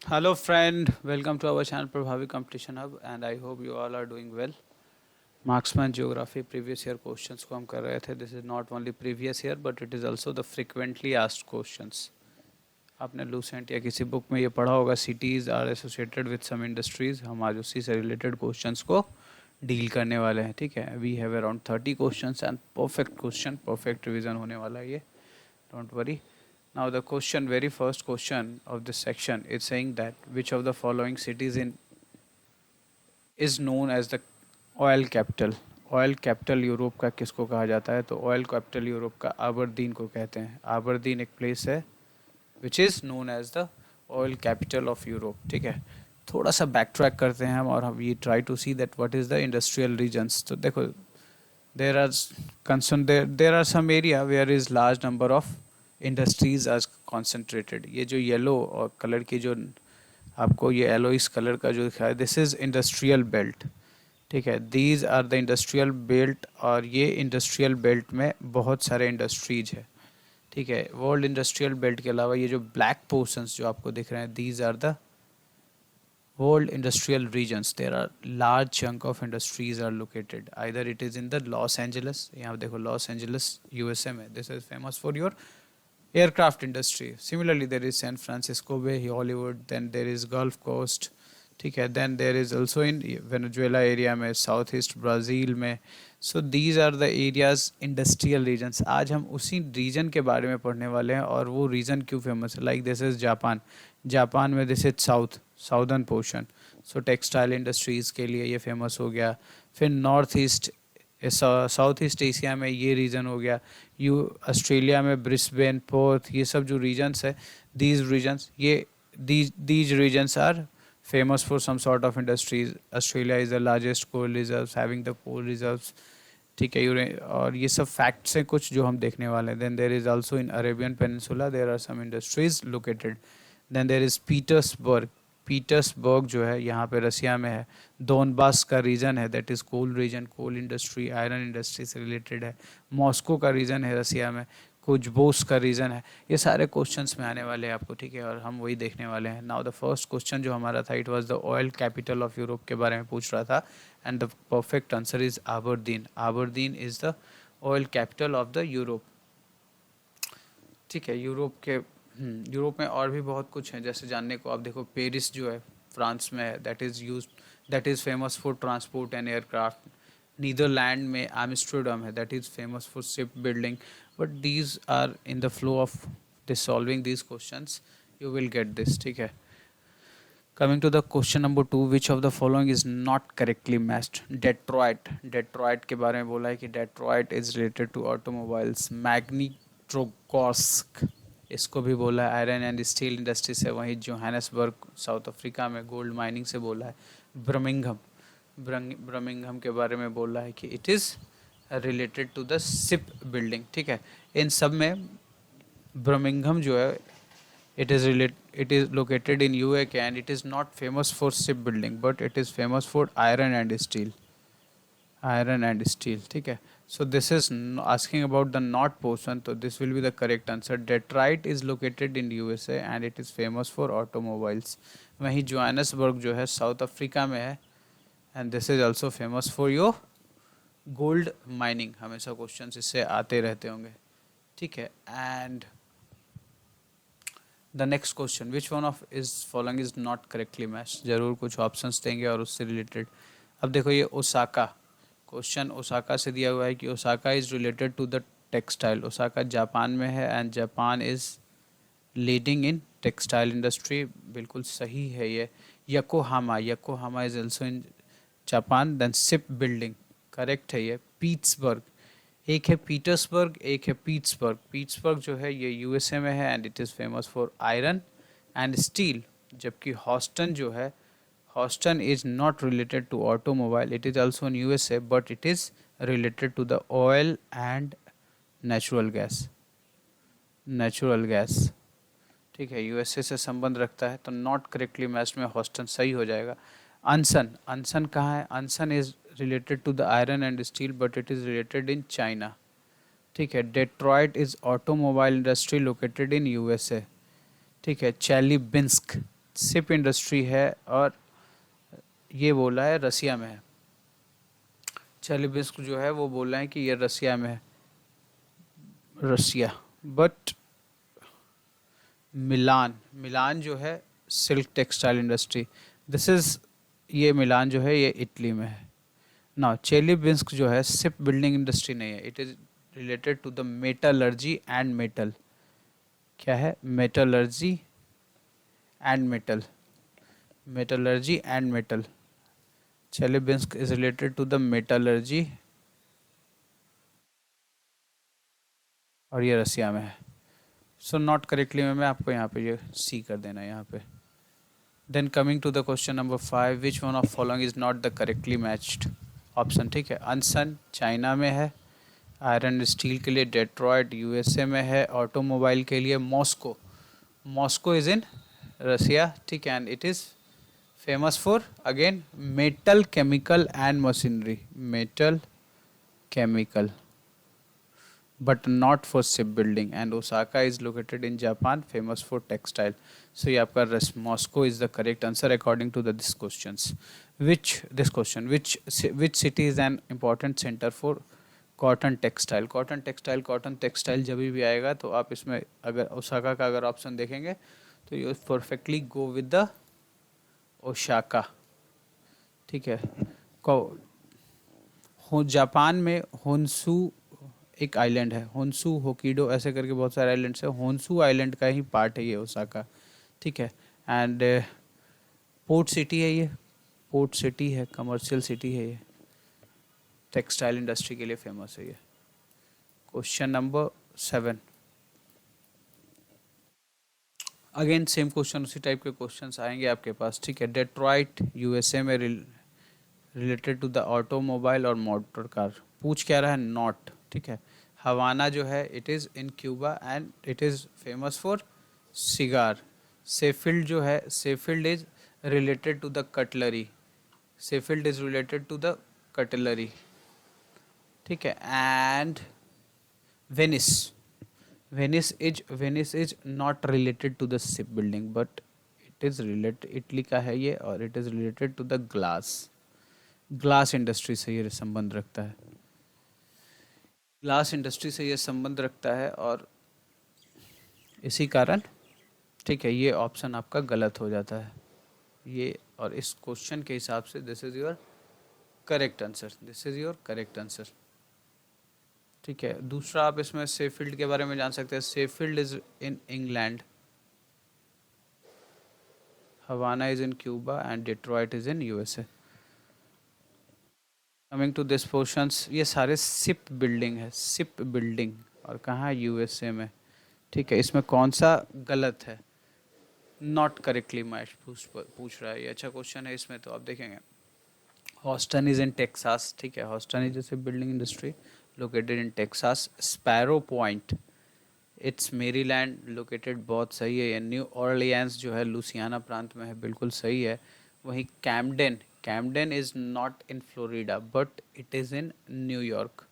Hello friend, welcome to our channel Prabhavi Competition Hub and I hope you all are doing well. Marksman Geography previous year questions को हम कर रहे थे. This is not only previous year but it is also the frequently asked questions. आपने Lucent या किसी book में ये पढ़ा होगा, cities are associated with some industries. हम आज उसी से related questions को डील करने वाले हैं. ठीक है, we have around 30 questions and perfect question, perfect revision होने वाला है ये. Don't worry. Now the question, very first question of this section is saying that which of the following cities in is known as the oil capital. Oil capital Europe का किसको कहा जाता है? तो ऑयल कैपिटल यूरोप का आबरदीन को कहते हैं. आबरदीन एक प्लेस है which is known as the oil capital of Europe. ठीक है, थोड़ा सा बैक ट्रैक करते हैं हम और हम ये try to see that what is the industrial regions. तो देखो there are concern there are some area where is large number of industries are concentrated. ये जो येलो और कलर की जो आपको ये येलोइस कलर का जो दिखा है, दिस इज़ इंडस्ट्रियल बेल्ट. ठीक है, these are the industrial belt और ये इंडस्ट्रियल बेल्ट में बहुत सारे इंडस्ट्रीज है. ठीक है, वर्ल्ड इंडस्ट्रियल बेल्ट के अलावा ये जो ब्लैक पोर्शंस जो आपको दिख रहे हैं, these are the world industrial regions. There are large chunk of industries are located. Either it is in the Los Angeles, यहाँ देखो लॉस एंजलिस यूएसए में, this is famous for your aircraft industry. Similarly there is San Francisco Bay, Hollywood, then there is Gulf Coast. ठीक है, then there is also in Venezuela area में, south east Brazil में. So these are the areas industrial regions. आज हम उसी reason के बारे में पढ़ने वाले हैं और वो रीजन क्यों फेमस है. Like this is Japan. Japan में this is southern portion, so textile industries के लिए ये फेमस हो गया. फिर north east south east Asia में ये रीजन हो गया. ऑस्ट्रेलिया में ब्रिस्बेन, पोर्थ, ये सब जो रीजन्स है, दीज रीजन्स, ये these regions are famous for some sort of industries. Australia is the largest coal reserves, having the coal reserves. ठीक है, और ये सब फैक्ट्स हैं कुछ जो हम देखने वाले हैं. Then there is also in Arabian peninsula there are some industries located. Then there is Petersburg. Petersburg जो है यहाँ पे रसिया में है. डोनबास का रीजन है, that is coal region, coal industry, iron industry से रिलेटेड है. मॉस्को का रीजन है रसिया में, कुछ बोस का रीज़न है. ये सारे क्वेश्चंस में आने वाले हैं आपको. ठीक है, और हम वही देखने वाले हैं. नाउ द फर्स्ट क्वेश्चन जो हमारा था, it was the oil capital of Europe के बारे में पूछ रहा था and the perfect answer is Aberdeen. Aberdeen is the oil capital of the Europe. ठीक है, यूरोप में और भी बहुत कुछ है जैसे जानने को. आप देखो पेरिस जो है फ्रांस में है, that is famous for transport and aircraft. Netherland में एम्स्टर्डम है, that is famous for ship building. But these are in the flow of this solving these questions you will get this. ठीक है, coming to the question number 2, which of the following is not correctly matched. Detroit के बारे में बोला है कि Detroit is related to automobiles. Magnitogorsk इसको भी बोला है आयरन एंड स्टील इंडस्ट्री से. वहीं जोहानसबर्ग साउथ अफ्रीका में गोल्ड माइनिंग से बोला है. ब्रमिंघम के बारे में बोला है कि it is related to the ship building. ठीक है, इन सब में ब्रमिंघम जो है it is located in UK and it is not famous for shipbuilding but it is famous for iron and steel. ठीक है, so this is asking about the not portion, so this will be the correct answer. Detroit is located in USA and it is famous for automobiles. वहीं Johannesburg जो है south Africa में है and this is also famous for your gold mining. हमेशा questions इससे आते रहते होंगे. ठीक है, and the next question, which one of is following is not correctly match. जरूर कुछ ऑप्शंस देंगे और उससे रिलेटेड. अब देखो ये ओसाका क्वेश्चन ओसाका से दिया हुआ है कि Osaka is related to the textile. Osaka Japan में है and Japan is leading in textile industry. बिल्कुल सही है ये. Yokohama is also in Japan. Then ship building correct है ये. पीट्सबर्ग, एक है पीटर्सबर्ग, एक है पीट्सबर्ग. पीट्सबर्ग जो है ये यूएसए में है and it is famous for iron and steel. जबकि हॉस्टन जो है, Houston is not related to automobile, it is also in USA but it is related to the oil and natural gas. ठीक है, USA से संबंध रखता है तो नॉट करेक्टली मैच्ड में हॉस्टन सही हो जाएगा. अनसन कहाँ है? Ansan is related to the iron and steel but it is related in China. ठीक है, Detroit is automobile industry located in USA. ठीक है, चैलिबिंस्क सिप इंडस्ट्री है और ये बोला है रसिया में है। चेलिबिस्क जो है वो बोल रहे हैं कि ये रसिया में है, रसिया। बट मिलान, मिलान जो है silk textile industry, this is, ये मिलान जो है ये इटली में है ना। चेलिबिंस्क जो है सिप बिल्डिंग इंडस्ट्री नहीं है, it is related to the metallurgy and metal. क्या है? Metallurgy and metal, metallurgy and metal. Chelyabinsk is related to the metallurgy और ये रसिया में है। सो नॉट करेक्टली में मैं आपको यहाँ पे ये सी कर देना है यहाँ पे। Then coming to the question number 5, which one of following is not the correctly matched option. ठीक है, अनसन चाइना में है, आयरन स्टील के लिए डेट्रॉयट यूएसए में है, ऑटोमोबाइल के लिए मॉस्को, मॉस्को इज इन रसिया। ठीक है, and it is famous for again metal chemical and machinery, metal chemical but not for shipbuilding, and Osaka is located in Japan, famous for textile. So ये आपका Moscow is the correct answer according to this questions. Which city is an important center for cotton textile? Cotton textile जब भी आएगा तो आप इसमें अगर Osaka का अगर ऑप्शन देखेंगे तो you perfectly go with the Osaka. ठीक है, जापान में होन्सू एक आइलैंड है, होन्सू होकीडो ऐसे करके बहुत सारे आइलैंड्स है, होन्सू आइलैंड का ही पार्ट है ये ओसाका। ठीक है, एंड पोर्ट सिटी है ये, पोर्ट सिटी है, कमर्शियल सिटी है ये, टेक्सटाइल इंडस्ट्री के लिए फेमस है ये। Question number 7, again same question, उसी टाइप के क्वेश्चंस आएंगे आपके पास। ठीक है, डेट्रॉइट यूएसए में रिलेटेड टू द ऑटोमोबाइल और मोटर कार, पूछ क्या रहा है? नॉट। ठीक है, हवाना जो है it is in Cuba and it is famous for cigar. Sheffield जो है, Sheffield is related to the cutlery, Sheffield is related to the cutlery. ठीक है, and Venice, Venice is not related to the ship building but it is related, Italy का है ये, और it is related to the glass, glass industry से ये संबंध रखता है, ग्लास इंडस्ट्री से ये संबंध रखता है, और इसी कारण ठीक है ये ऑप्शन आपका गलत हो जाता है ये। और इस क्वेश्चन के हिसाब से this is your correct answer, this is your correct answer. ठीक है, दूसरा आप इसमें सेफील्ड के बारे में जान सकते हैं, Sheffield is in England, Havana is in Cuba and Detroit is in USA. Coming to this portions, ये सारे सिप बिल्डिंग है, सिप बिल्डिंग, और कहाँ? यूएसए में। ठीक है, इसमें कौन सा गलत है? नॉट करेक्टली मैच पूछ रहा है, ये अच्छा क्वेश्चन है इसमें। तो आप देखेंगे हॉस्टन इज इन टेक्सास। ठीक है, Houston is ship building industry located in Texas. Sparrow point it's Maryland located, बहुत सही है ये। न्यू ऑर्लियंस जो है लुसियाना प्रांत में है, बिल्कुल सही है। वहीं Camden, Camden is not in Florida but it is in New York.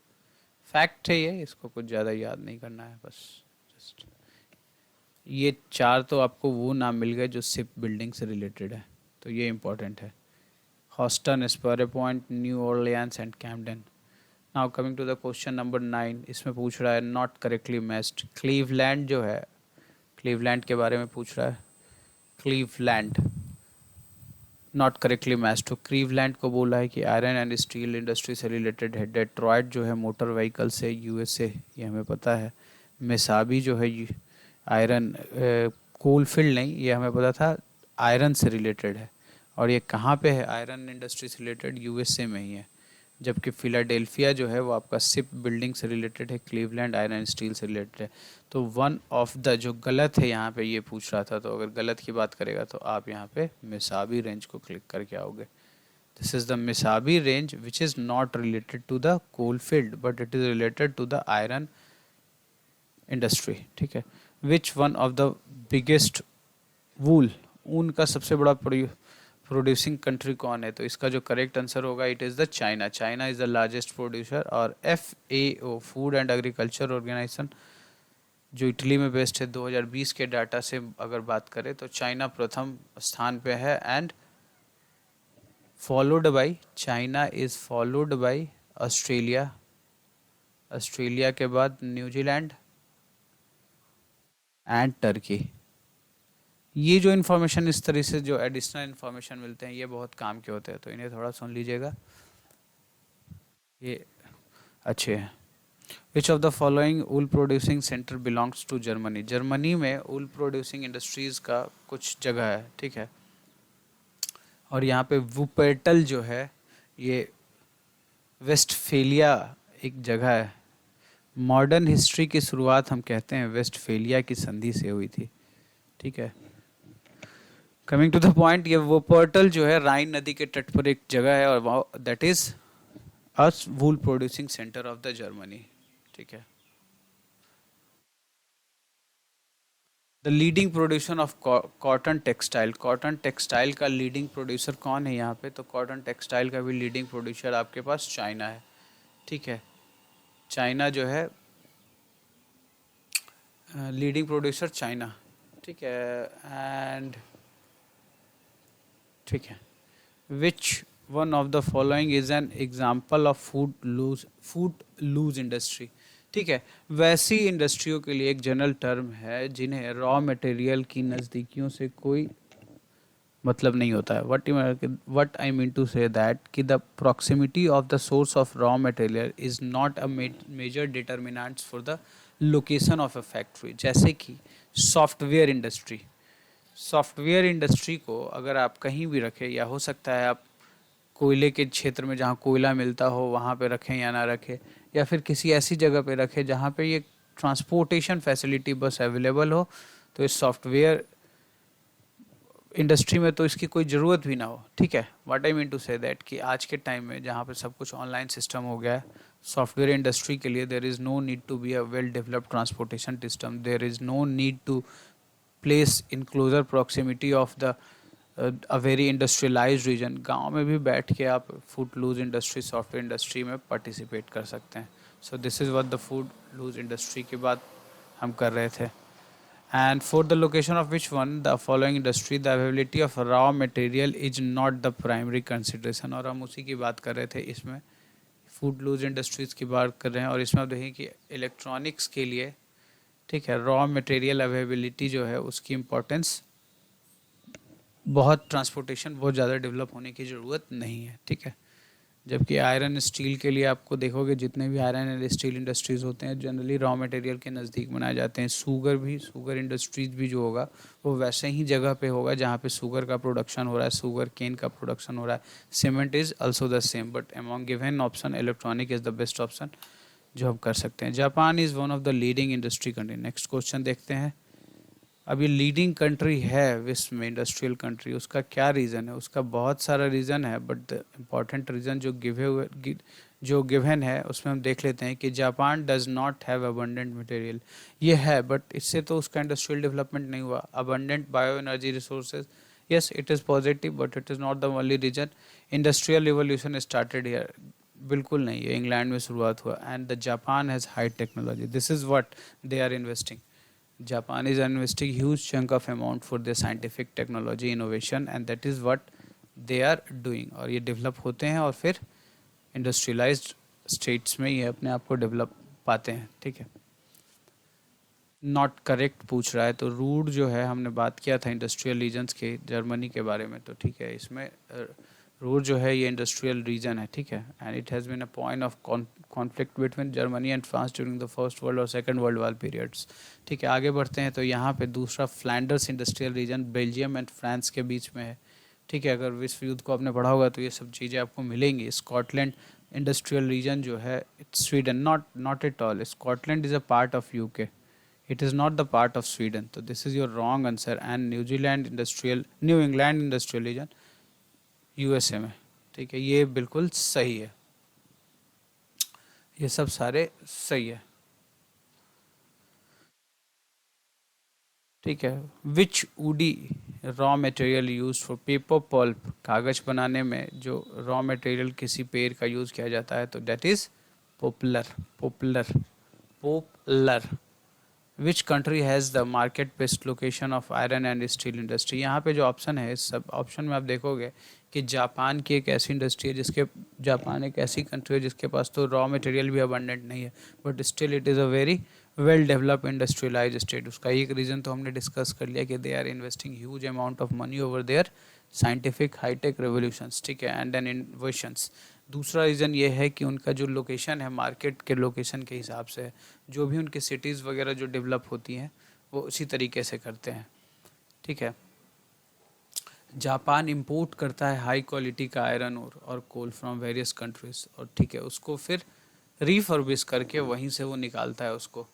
Fact है ये, इसको कुछ ज़्यादा याद नहीं करना है, बस जस्ट ये 4 तो आपको वो नाम मिल गए जो सिप बिल्डिंग से रिलेटेड है, तो ये इंपॉर्टेंट है। Houston, Sparrow Point, New Orleans and Camden. Now coming to the question number 9, इसमें पूछ रहा है नॉट करेक्टली मैच्ड, क्लीवलैंड जो है, क्लीवलैंड के बारे में पूछ रहा है। क्लीवलैंड नॉट करेक्टली मैच्ड, तो क्लीवलैंड को बोला है कि आयरन एंड स्टील इंडस्ट्री से रिलेटेड है। डेट्रॉयट जो है मोटर व्हीकल से, यूएसए, ये हमें पता है। मिसाबी जो है आयरन, कोल फील्ड नहीं, ये हमें पता था, आयरन से रिलेटेड है। और ये कहाँ पे है? आयरन इंडस्ट्री से रिलेटेड यूएसए में ही है। जबकि फिलाडेल्फिया जो है वो आपका सिप बिल्डिंग से रिलेटेड है, क्लीवलैंड आयरन स्टील से रिलेटेड है। तो वन ऑफ द जो गलत है यहाँ पे ये पूछ रहा था, तो अगर गलत की बात करेगा तो आप यहाँ पे मिसाबी रेंज को क्लिक करके आओगे। This is the Mesabi range which is not related to the coal field but it is related to the iron industry. ठीक है, which one of the biggest wool, ऊन का सबसे बड़ा प्रोड्यूसिंग कंट्री कौन है? तो इसका जो करेक्ट आंसर होगा it is the China. China is the largest producer, और FAO, food and agriculture organisation, जो इटली में बेस्ड है। 2020 के डाटा से अगर बात करें तो चाइना प्रथम स्थान पे है, and followed by, China is followed by Australia, Australia के बाद न्यूजीलैंड एंड टर्की। ये जो इन्फॉर्मेशन, इस तरह से जो एडिशनल इन्फॉर्मेशन मिलते हैं, ये बहुत काम के होते हैं, तो इन्हें थोड़ा सुन लीजिएगा, ये अच्छे हैं। Which of the following wool producing centre belongs to Germany? Germany में वूल प्रोड्यूसिंग इंडस्ट्रीज़ का कुछ जगह है, ठीक है, और यहाँ पे वुपेटल जो है ये वेस्टफेलिया एक जगह है। मॉडर्न हिस्ट्री की शुरुआत हम कहते हैं वेस्टफेलिया की संधि से हुई थी, ठीक है। कमिंग टू द पॉइंट, ये वुपेटल जो है राइन नदी के तट पर एक जगह है, और that is us wool producing centre of the Germany, ठीक है। The leading producer of cotton textile, cotton textile का लीडिंग प्रोड्यूसर कौन है यहाँ पे? तो कॉटन टेक्सटाइल का भी लीडिंग प्रोड्यूसर आपके पास चाइना है, ठीक है। चाइना जो है लीडिंग प्रोड्यूसर चाइना, ठीक है। एंड ठीक है, which one of the following is an example of footloose industry, ठीक है। वैसी इंडस्ट्रियों के लिए एक जनरल टर्म है जिन्हें रॉ मटेरियल की नज़दीकियों से कोई मतलब नहीं होता है। What I mean to say that कि the proximity of the source of raw material is not a major determinants for the location of a factory. जैसे कि सॉफ्टवेयर इंडस्ट्री, सॉफ्टवेयर इंडस्ट्री को अगर आप कहीं भी रखें, या हो सकता है आप कोयले के क्षेत्र में जहाँ कोयला मिलता हो वहाँ पे रखें या ना रखें, या फिर किसी ऐसी जगह पे रखें जहाँ पे ये ट्रांसपोर्टेशन फैसिलिटी बस अवेलेबल हो, तो इस सॉफ्टवेयर इंडस्ट्री में तो इसकी कोई ज़रूरत भी ना हो, ठीक है। What I mean to say that कि आज के टाइम में जहाँ पे सब कुछ ऑनलाइन सिस्टम हो गया है, सॉफ्टवेयर इंडस्ट्री के लिए there is no need to be a well developed transportation system, there is no need to place in closer proximity of the a very industrialised region. गांव में भी बैठ के आप footloose industry, software industry में participate कर सकते हैं। So this is what the footloose industry की बात हम कर रहे थे। And for the location of which one the following industry the availability of raw material is not the primary consideration, और हम उसी की बात कर रहे थे इसमें, फूड लूज इंडस्ट्रीज़ की बात कर रहे हैं। और इसमें आप देखें कि इलेक्ट्रॉनिक्स के लिए, ठीक है, रॉ मटेरियल अवेलेबिलिटी जो है उसकी इम्पोर्टेंस बहुत, ट्रांसपोर्टेशन बहुत ज़्यादा डेवलप होने की ज़रूरत नहीं है, ठीक है। जबकि आयरन स्टील के लिए आपको देखोगे जितने भी आयरन एंड स्टील इंडस्ट्रीज़ होते हैं जनरली रॉ मटेरियल के नज़दीक बनाए जाते हैं। शुगर इंडस्ट्रीज भी जो होगा वो वैसे ही जगह पे होगा जहाँ पे शुगर का प्रोडक्शन हो रहा है, शुगर केन का प्रोडक्शन हो रहा है। Cement is also the same, but among given option electronic is the best option जो हम कर सकते हैं। Japan is one of the leading industry country. Next question देखते हैं। अब ये लीडिंग कंट्री है विश्व में, इंडस्ट्रियल कंट्री, उसका क्या रीज़न है? उसका बहुत सारा रीज़न है, बट द इम्पॉर्टेंट रीज़न जो गिवन है उसमें हम देख लेते हैं कि Japan does not have abundant material. ये है, बट इससे तो उसका इंडस्ट्रियल डेवलपमेंट नहीं हुआ। Abundant bio energy resources, yes it is positive, but it is not the only region. Industrial revolution started here, बिल्कुल नहीं, ये इंग्लैंड में शुरुआत हुआ। And the Japan has high technology, this is what they are investing. Japan is investing huge chunk of amount for their scientific technology innovation, and that is what they are doing। और ये develop होते हैं और फिर industrialised states में ये अपने आप को डेवलप पाते हैं, ठीक है। नॉट करेक्ट पूछ रहा है, तो रूड जो है हमने बात किया था इंडस्ट्रियल रीजन्स के जर्मनी के बारे में, तो ठीक है, इसमें रूड जो है ये इंडस्ट्रियल रीजन है, ठीक है। And it has been a point of conflict between Germany and France during the first world और सेकंड वर्ल्ड वार पीरियड्स, ठीक है। आगे बढ़ते हैं तो यहाँ पे दूसरा Flanders industrial region Belgium and France के बीच में है, ठीक है। अगर विश्व युद्ध को आपने पढ़ा होगा तो ये सब चीज़ें आपको मिलेंगी। स्कॉटलैंड इंडस्ट्रियल रीजन जो है it's Sweden, not at all, Scotland is a part of UK, it is not the part of Sweden, so this is your wrong answer। and new England industrial region USA में, ठीक है, ये बिल्कुल सही है, ये सब सारे सही है, ठीक है। Which woody raw material use for paper pulp, कागज बनाने में जो रॉ मटेरियल किसी पेड़ का यूज किया जाता है तो that is poplar, poplar, poplar, which country has the market best location of iron and steel industry. यहाँ पे जो ऑप्शन है, इस सब ऑप्शन में आप देखोगे कि जापान की एक ऐसी इंडस्ट्री है जिसके, जापान एक ऐसी कंट्री है जिसके पास तो रॉ मटेरियल भी अबंडेंट नहीं है, but still it is a very well developed industrialise state. उसका एक रीज़न तो हमने डिस्कस कर लिया कि they are investing huge amount of money over their scientific high tech revolutions, ठीक है, एंड एन इन्वेशंस। दूसरा रीज़न ये है कि उनका जो लोकेशन है मार्केट के लोकेशन के हिसाब से है, जो भी उनकी सिटीज़ वगैरह जो डेवलप होती हैं वो उसी तरीके से करते हैं, ठीक है। जापान इंपोर्ट करता है हाई क्वालिटी का आयरन ओर और कोल फ्रॉम वेरियस कंट्रीज, और ठीक है उसको फिर रीफर्बिश करके वहीं से वो निकालता है उसको,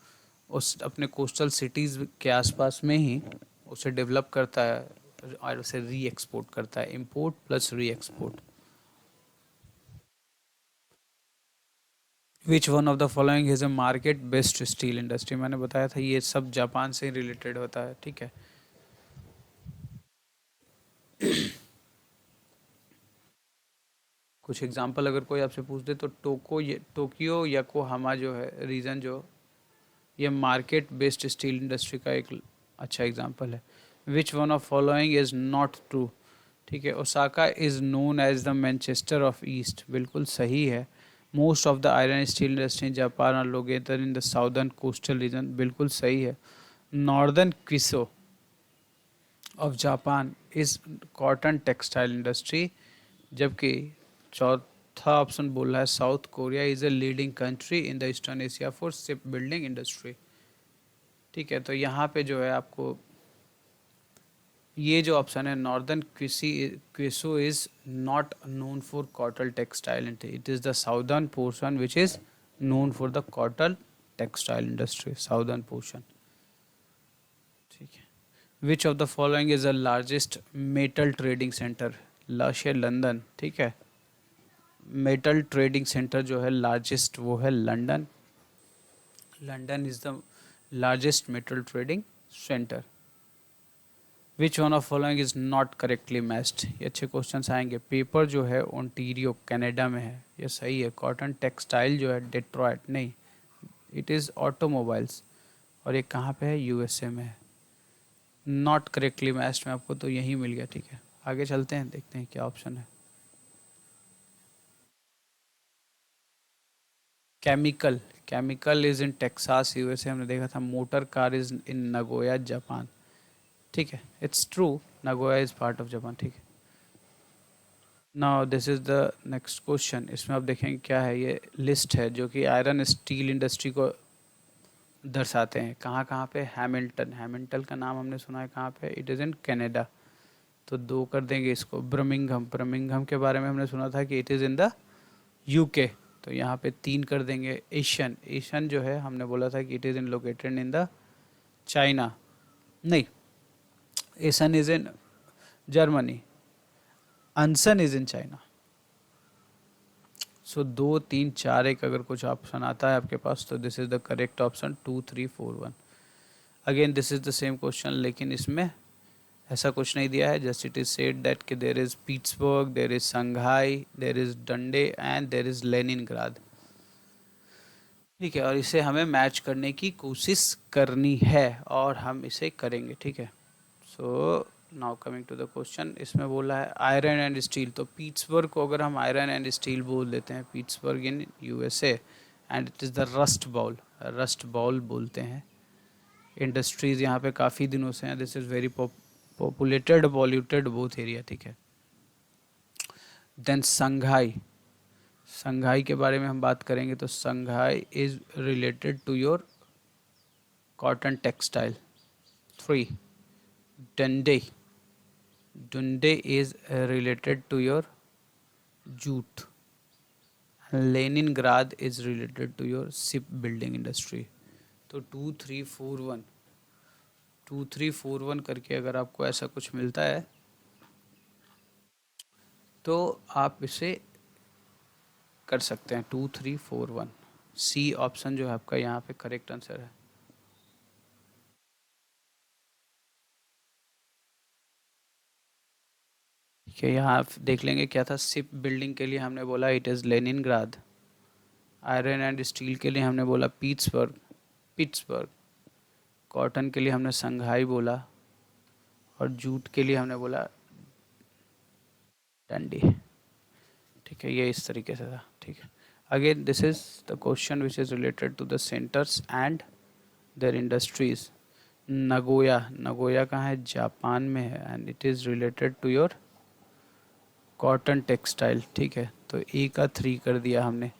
उस अपने कोस्टल सिटीज़ के आसपास में ही उसे डेवलप करता है और उसे री एक्सपोर्ट करता है, इंपोर्ट प्लस री export. Which one of the following is a market based steel industry. मैंने बताया था ये सब जापान से रिलेटेड होता है, ठीक है। कुछ एग्जांपल अगर कोई आपसे पूछ दे तो टोक्यो योकोहामा जो है रीजन, जो ये मार्केट बेस्ड स्टील इंडस्ट्री का एक अच्छा एग्जांपल है। Which one of following is not true, ठीक है। Osaka is known as the Manchester of east, बिल्कुल सही है। Most of the iron steel industry in Japan are located in the southern coastal region, बिल्कुल सही है। Northern Kyushu of Japan is cotton textile industry, जबकि चौथा option बोल रहा है South Korea is a leading country in the eastern Asia for ship building industry, ठीक है। तो यहाँ पे जो है आपको ये जो ऑप्शन है northern Kyushu is not known for cotton textile, it is the southern portion which is known for the cotton textile industry, southern portion, ठीक है। Which of the following is the largest metal trading centre, लश है London, ठीक है। Metal trading centre जो है largest वो है London, London is the largest metal trading centre. Which one of following is not correctly matched, ये अच्छे क्वेश्चन आएंगे। पेपर जो है ओंटारियो कनाडा में है, ये सही है। कॉटन टेक्सटाइल जो है डेट्रॉयट, नहीं, इट इज़ ऑटोमोबाइल्स, और ये कहाँ पे है, यूएसए में है। नॉट करेक्टली मैच्ड में आपको तो यही मिल गया, ठीक है। आगे चलते हैं, देखते हैं क्या ऑप्शन है। Chemical, chemical is in Texas USA, हमने देखा था। Motor car is in Nagoya Japan, ठीक है। It's true, Nagoya is part of Japan, ठीक है। Now this is the next question, इसमें आप देखेंगे क्या है, ये लिस्ट है जो कि आयरन स्टील इंडस्ट्री को दर्शाते हैं। कहाँ कहाँ पे, हैमिल्टन, हैमिल्टन का नाम हमने सुना है, कहाँ पे, इट इज़ इन कनाडा, तो 2 कर देंगे इसको। ब्रमिंघम, ब्रमिंघम के बारे में हमने सुना था कि it is in the UK, तो यहाँ पे 3 कर देंगे। एशियन, एशियन जो है हमने बोला था कि it is in located in the China, नहीं, Essen is in Germany, Anshan is in China. So 2 3 4 1 अगर कुछ ऑप्शन आता है आपके पास तो this is the correct option 2 3 4 1। Again this is the same question, लेकिन इसमें ऐसा कुछ नहीं दिया है, just it is said that कि there is Pittsburgh, there is Shanghai, there is Dundee and there is Leningrad, ठीक है। और इसे हमें मैच करने की कोशिश करनी है और हम इसे करेंगे, ठीक है। So now coming to the question, इसमें बोला है आयरन एंड स्टील, तो पीट्सबर्ग को अगर हम आयरन एंड स्टील बोल देते हैं, Pittsburgh in USA, and it is the rust bowl, rust bowl बोलते हैं। इंडस्ट्रीज़ यहाँ पे काफ़ी दिनों से हैं, this is very populated polluted both area, ठीक है। देन संघाई, संघाई के बारे में हम बात करेंगे तो Shanghai is related to your cotton textile. 3 Dundee, Dundee is related to your jute, Leningrad is related to your ship building industry. तो 2 3 4 1, 2 3 4 1 करके अगर आपको ऐसा कुछ मिलता है तो आप इसे कर सकते हैं। 2 3 4 1, सी ऑप्शन जो है आपका यहाँ पे करेक्ट आंसर है। ठीक है, यहाँ आप देख लेंगे क्या था। शिप बिल्डिंग के लिए हमने बोला it is Leningrad, iron and steel के लिए हमने बोला पिट्सबर्ग, पिट्सबर्ग, कॉटन के लिए हमने संघाई बोला और जूट के लिए हमने बोला डंडी। ठीक है, ये इस तरीके से था। ठीक है, again this is the question which is related to the centres and their industries. Nagoya, Nagoya कहाँ है? जापान में है and it is related to your cotton textile. ठीक है, तो ए का 3 कर दिया हमने।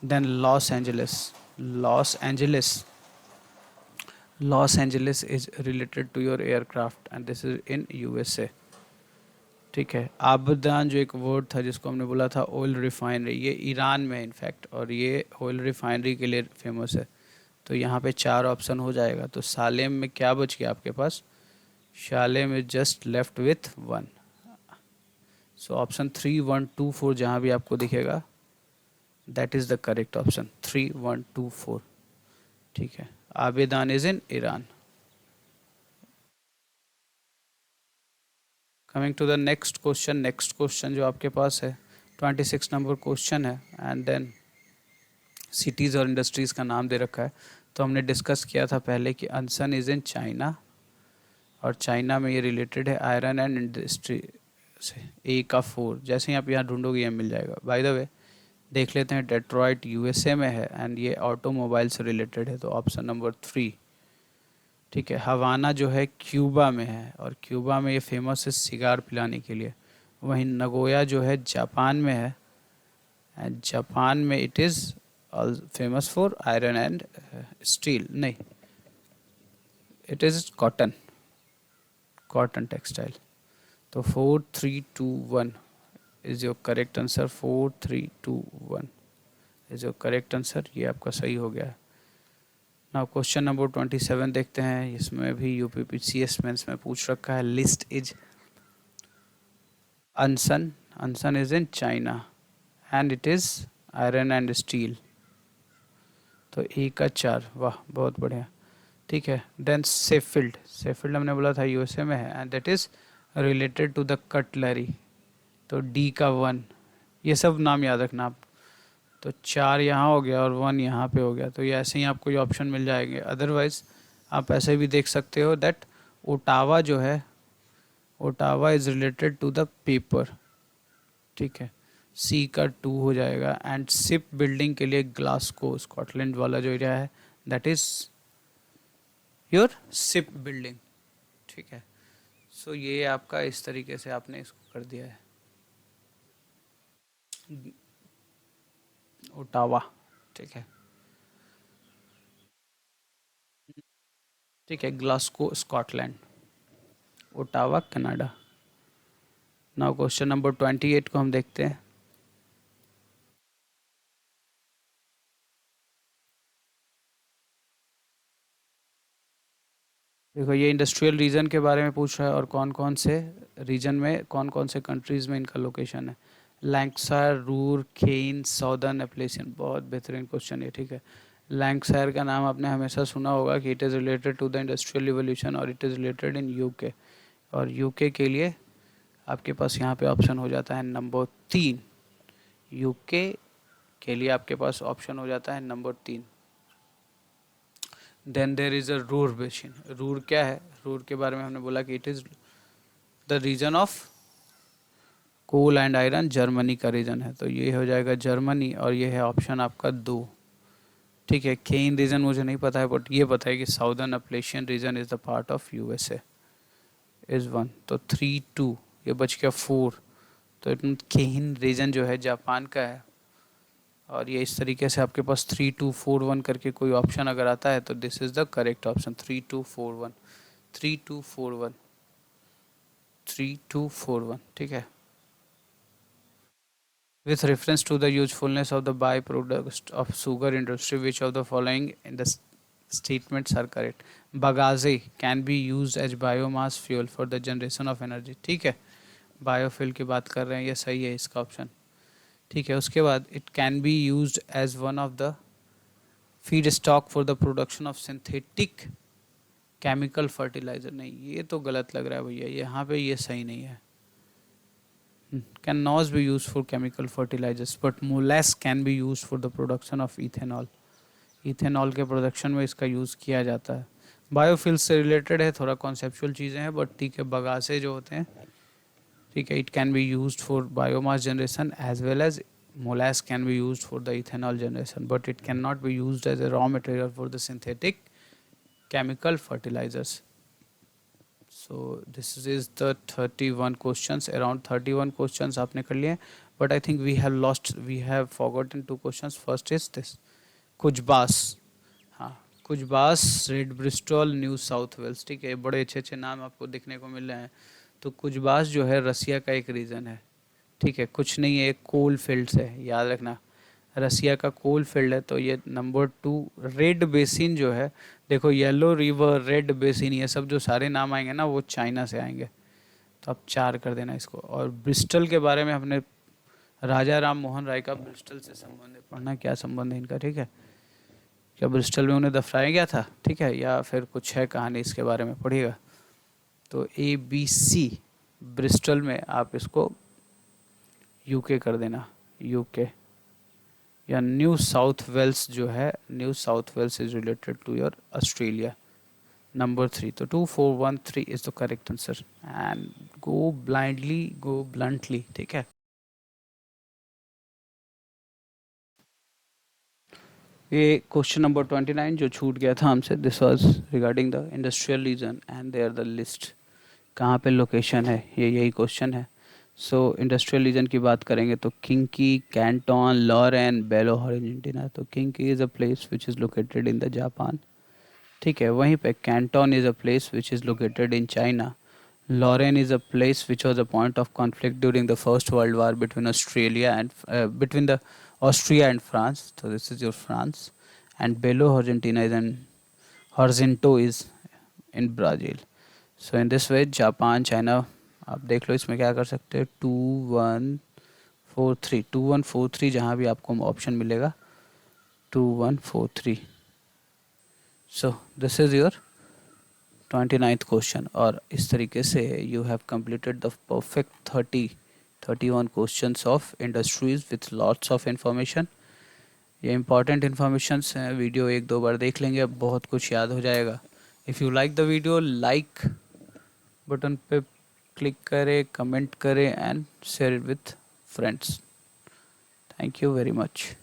Then Los Angeles, Los Angeles, Los Angeles is related to your aircraft and this is in USA. ठीक है, आबदान जो एक वर्ड था जिसको हमने बोला था ऑयल रिफाइनरी, ये ईरान में है इनफैक्ट, और ये ऑयल रिफाइनरी के लिए फेमस है। तो यहाँ पे 4 ऑप्शन हो जाएगा। तो सालेम में क्या बच गया आपके पास? Salem is just left with 1। So option 3, 1, 2, 4 जहाँ भी आपको दिखेगा that is the correct option, 3, 1, 2, 4। ठीक है, Abadan is in Iran. Coming to the next question, next question जो आपके पास है 26 नंबर क्वेश्चन है एंड देन सिटीज़ और इंडस्ट्रीज़ का नाम दे रखा है। तो हमने डिस्कस किया था पहले कि अनसन इज़ इन चाइना और चाइना में ये रिलेटेड है आयरन एंड इंडस्ट्री से। ए का 4, जैसे ही आप यहाँ ढूंढोगे ये मिल जाएगा। बाय द वे देख लेते हैं, डेट्रॉइट यूएसए में है एंड ये ऑटोमोबाइल से रिलेटेड है, तो ऑप्शन नंबर 3। ठीक है, हवाना जो है क्यूबा में है और क्यूबा में ये फेमस है सिगार पिलाने के लिए। वहीं नगोया जो है जापान में है एंड जापान में it is famous for iron and steel, नहीं it is cotton, cotton textile. तो 4, 3, 2, 1 is your correct answer. 4, 3, 2, 1 is your correct answer, ये आपका सही हो गया है। नाउ क्वेश्चन नंबर 27 देखते हैं। इसमें भी यूपीपीसीएस मेंस में पूछ रखा है, list is Anshan, Anshan is in China and it is iron and steel. तो ए का 4, वाह बहुत बढ़िया। ठीक है, देन सेफील्ड, सेफील्ड हमने बोला था यूएसए में है and that is related to the cutlery. तो डी का 1, ये सब नाम याद रखना आप। तो 4 यहाँ हो गया और 1 यहाँ पे हो गया, तो ये ऐसे ही आपको ये ऑप्शन मिल जाएंगे। अदरवाइज आप ऐसे भी देख सकते हो दैट ओटावा जो है, Ottawa is related to the paper. ठीक है, सी का 2 हो जाएगा एंड शिप बिल्डिंग के लिए ग्लासगो, स्कॉटलैंड वाला जो एरिया है that is your ship building. ठीक है, सो ये आपका इस तरीके से आपने इसको कर दिया है, ओटावा। ठीक है, ठीक है, Glasgow Scotland, Ottawa Canada. Now question number 28 को हम देखते हैं। देखो ये इंडस्ट्रियल रीजन के बारे में पूछ रहा है और कौन कौन से रीजन में, कौन कौन से कंट्रीज़ में इनका लोकेशन है। लैंकशायर, रूर, केन, साउदर्न एप्लेसियन, बहुत बेहतरीन क्वेश्चन है। ठीक है, लैंकशायर का नाम आपने हमेशा सुना होगा कि it is related to the industrial revolution और it is related in UK. और यूके के लिए आपके पास यहाँ पे ऑप्शन हो जाता है नंबर 3। यूके के लिए आपके पास ऑप्शन हो जाता है number 3। Then there is a Ruhr basin. Ruhr क्या है? रूर के बारे में हमने बोला कि it is the region of coal and iron, Germany का रीजन है, तो ये हो जाएगा जर्मनी और ये है ऑप्शन आपका 2। ठीक है, केन रीजन मुझे नहीं पता है बट ये पता है कि southern Appalachian region is the part of USA is 1। तो 3, 2 ये बच गया 4। तो इट केन रीजन जो है जापान का है और ये इस तरीके से आपके पास 3, 2, 4, 1 करके कोई ऑप्शन अगर आता है तो this is the correct option, 3, 2, 4, 1, 3, 2, 4, 1, 3, 2, 4, 1। ठीक है, with reference to the usefulness of the byproducts of sugar industry, which of the following in the statements are correct? Bagasse can be used as biomass fuel for the generation of energy। ठीक है, biofuel की बात कर रहे हैं, ये सही है इसका ऑप्शन। ठीक है, उसके बाद it can be used as one of the feedstock for the production of synthetic chemical fertiliser. नहीं, ये तो गलत लग रहा है भैया, यहाँ पे ये सही नहीं है। Cannot be used for chemical fertilizers, but molasses can be used for the production of ethanol। Ethanol के प्रोडक्शन में इसका यूज़ किया जाता है। बायोफिल से रिलेटेड है, थोड़ा कॉन्सेप्चुअल चीज़ें हैं, बट ठीक है, बगासे जो होते हैं, ठीक है, it can be used for biomass generation as well as molasses can be used for the ethanol generation, but it cannot be used as a raw material for the synthetic chemical fertilizers. So this is the 31 questions, around 31 questions आपने कर लिए, but I think we have forgotten 2 questions. First is this Kuzbass, हाँ कुजबास, red Bristol, New South Wales, ठीक है, बड़े अच्छे अच्छे नाम आपको देखने को मिल रहे हैं। तो कुजबास जो है रसिया का एक रीजन है, ठीक है, कुछ नहीं है, एक कोल फील्ड्स है, याद रखना रसिया का कोल फील्ड है। तो ये नंबर 2। रेड बेसिन जो है, देखो येलो रिवर, रेड बेसिन, ये सब जो सारे नाम आएंगे ना वो चाइना से आएंगे, तो आप 4 कर देना इसको। और ब्रिस्टल के बारे में हमने राजा राम मोहन राय का ब्रिस्टल से संबंध है, पढ़ना क्या संबंध है इनका, ठीक है, क्या ब्रिस्टल में उन्हें दफनाया गया था, ठीक है, या फिर कुछ है कहानी इसके बारे में, पढ़िएगा। तो ABC ब्रिस्टल में आप इसको यूके कर देना, यूके। या न्यू साउथ वेल्स जो है, New South Wales is related to your Australia, number 3। तो 2413 is the correct answer, and go blindly, go bluntly, ठीक है। ये क्वेश्चन नंबर 29 जो छूट गया था हमसे, this was regarding the industrial region and their the list, कहाँ पे लोकेशन है, ये यही क्वेश्चन है। सो इंडस्ट्रियल रीजन की बात करेंगे तो Kinki, Canton, Lorraine, Belo Horizonte. तो Kinki is a place which is located in the Japan, ठीक है, वहीं पे Canton is a place which is located in China. Lorraine is a place which was a point of conflict during the first world war between Australia and between the Austria and France. So this is your France. And Belo Horizontina is in Horizonto is in Brazil. So in this way Japan, China, आप देख लो इसमें क्या कर सकते हो, 2143, 2143 जहाँ भी आपको ऑप्शन मिलेगा 2143। So this is your 29th question. और इस तरीके से you have completed the perfect 31 questions of industries with lots of information. ये इंपॉर्टेंट इन्फॉर्मेशंस हैं, वीडियो 1-2 बार देख लेंगे, अब बहुत कुछ याद हो जाएगा। If you like the video, like button पे क्लिक करें, कमेंट करें and share it with friends. Thank you very much.